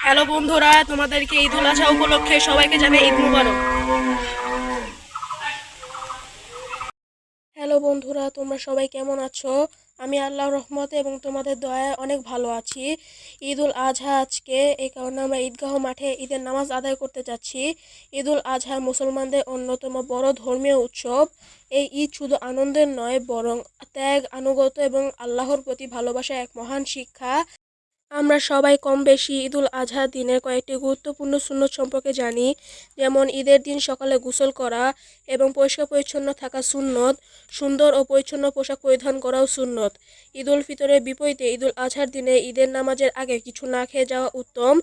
Hello বন্ধুরা, তোমাদেরকে ঈদ উল আজহা উপলক্ষে সবাইকে জানাই ঈদ মুবারক। হ্যালো বন্ধুরা, তোমরা সবাই কেমন আছো? আমি আল্লাহর রহমতে এবং তোমাদের দয়ায় অনেক ভালো আছি। ঈদ উল আজহা আজকে, এই কারণে আমরা ঈদগাহ মাঠে ঈদের নামাজ আদায় করতে যাচ্ছি। ঈদ উল আজহা মুসলমানদের অন্যতম বড় ধর্মীয় উৎসব। এই ঈদ শুধু আনন্দের নয়, বরং ত্যাগ, আনুগত্য এবং আল্লাহর প্রতি ভালোবাসা এক মহান শিক্ষা। আমরা সবাই কম বেশি ঈদ উল আজহার দিনের কয়েকটি গুরুত্বপূর্ণ সুন্নত সম্পর্কে জানি। যেমন ঈদের দিন সকালে গোসল করা এবং পরিষ্কার পরিচ্ছন্ন থাকা সুন্নত। সুন্দর ও পরিচ্ছন্ন পোশাক পরিধান করাও সুন্নত। ঈদ উল ফিতরের বিপরীতে ঈদ উল আজহার দিনে ঈদের নামাজের আগে কিছু না খেয়ে যাওয়া উত্তম।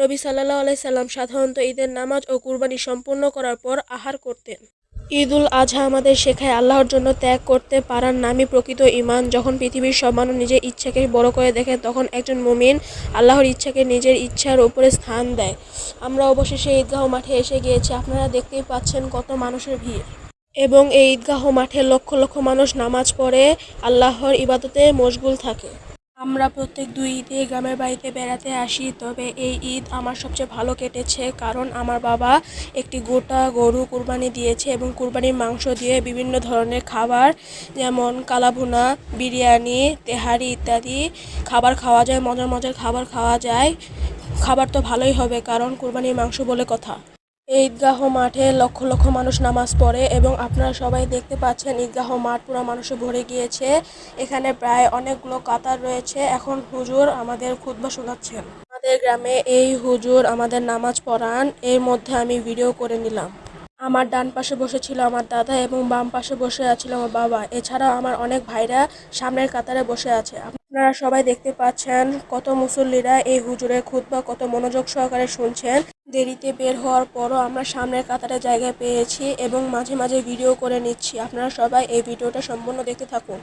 নবী সাল্লাল্লাহু আলাইহি সাল্লাম সাধারণত ঈদের নামাজ ও কুরবানি সম্পূর্ণ করার পর আহার করতেন। ঈদ উল আজহা আমাদের শেখায় আল্লাহর জন্য ত্যাগ করতে পারার নামই প্রকৃত ঈমান। যখন পৃথিবীর সব মানুষ নিজের ইচ্ছাকে বড় করে দেখে, তখন একজন মুমিন আল্লাহর ইচ্ছাকে নিজের ইচ্ছার উপরে স্থান দেয়। আমরা অবশেষে ঈদগাহ মাঠে এসে গিয়েছি। আপনারা দেখতেই পাচ্ছেন কত মানুষের ভিড়, এবং এই ঈদগাহ মাঠে লক্ষ লক্ষ মানুষ নামাজ পড়ে আল্লাহর ইবাদতে মশগুল থাকে। আমরা প্রত্যেক দুই ঈদে গ্রামের বাড়িতে বেড়াতে আসি, তবে এই ঈদ আমার সবচেয়ে ভালো কেটেছে, কারণ আমার বাবা একটি গোটা গরু কুরবানি দিয়েছে এবং কুরবানির মাংস দিয়ে বিভিন্ন ধরনের খাবার, যেমন কালাভুনা, বিরিয়ানি, তেহারি ইত্যাদি খাবার খাওয়া যায়। মজার মজার খাবার খাওয়া যায়। খাবার তো ভালোই হবে, কারণ কুরবানির মাংস বলে কথা। এই ঈদগাহ মাঠে লক্ষ লক্ষ মানুষ নামাজ পড়ে এবং আপনারা সবাই দেখতে পাচ্ছেন ঈদগাহ মাঠ পুরো মানুষে ভরে গিয়েছে। এখানে প্রায় অনেকগুলো কাতার রয়েছে। এখন হুজুর আমাদের খুতবা শোনাচ্ছেন। আমাদের গ্রামে এই হুজুর আমাদের নামাজ পড়ান। এর মধ্যে আমি ভিডিও করে নিলাম। আমার ডান পাশে বসেছিল আমার দাদা এবং বাম পাশে বসে আছিল আমার বাবা। এছাড়াও আমার অনেক ভাইরা সামনের কাতারে বসে আছে। আপনারা সবাই দেখতে পাচ্ছেন কত মুসল্লিরা এই হুজুরের খুতবা কত মনোযোগ সহকারে শুনছেন। দেরিতে বের হওয়ার পরও আমরা সামনের কাতারে জায়গা পেয়েছি এবং মাঝে মাঝে ভিডিও করে নিচ্ছি। আপনারা সবাই এই ভিডিওটা সম্পূর্ণ দেখতে থাকুন।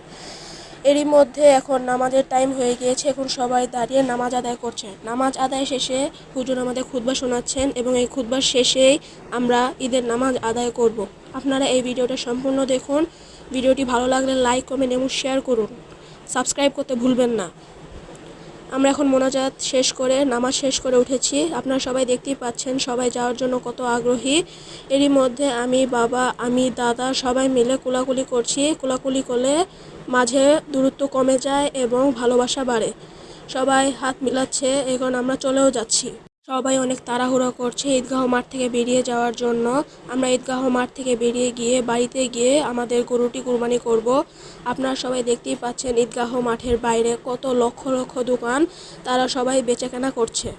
এরই মধ্যে এখন নামাজের টাইম হয়ে গিয়েছে। এখন সবাই দাঁড়িয়ে নামাজ আদায় করছে। নামাজ আদায় শেষে হুজুর আমাদের খুতবা শোনাচ্ছেন এবং এই খুতবার শেষেই আমরা ঈদের নামাজ আদায় করব। আপনারা এই ভিডিওটা সম্পূর্ণ দেখুন। ভিডিওটি ভালো লাগলে লাইক, কমেন্ট এবং শেয়ার করুন। সাবস্ক্রাইব করতে ভুলবেন না। আমরা এখন মোনাজাত শেষ করে নামাজ শেষ করে উঠেছি। আপনারা সবাই দেখতেই পাচ্ছেন সবাই যাওয়ার জন্য কত আগ্রহী। এরই মধ্যে আমি, বাবা, আমি, দাদা সবাই মিলে কোলাকুলি করছি। কোলাকুলি করলে মাঝে দূরত্ব কমে যায় এবং ভালোবাসা বাড়ে। সবাই হাত মিলাচ্ছে। এখন আমরা চলেও যাচ্ছি। সবাই অনেক তাড়াহুড়ো করছে ঈদগাহ মাঠ থেকে বেরিয়ে যাওয়ার জন্য। আমরা ঈদগাহ মাঠ থেকে বেরিয়ে গিয়ে বাড়িতে গিয়ে আমাদের গরুটি কুরবানি করব। আপনারা সবাই দেখতেই পাচ্ছেন ঈদগাহ মাঠের বাইরে কত লক্ষ লক্ষ দোকান, তারা সবাই বেচাকেনা করছে।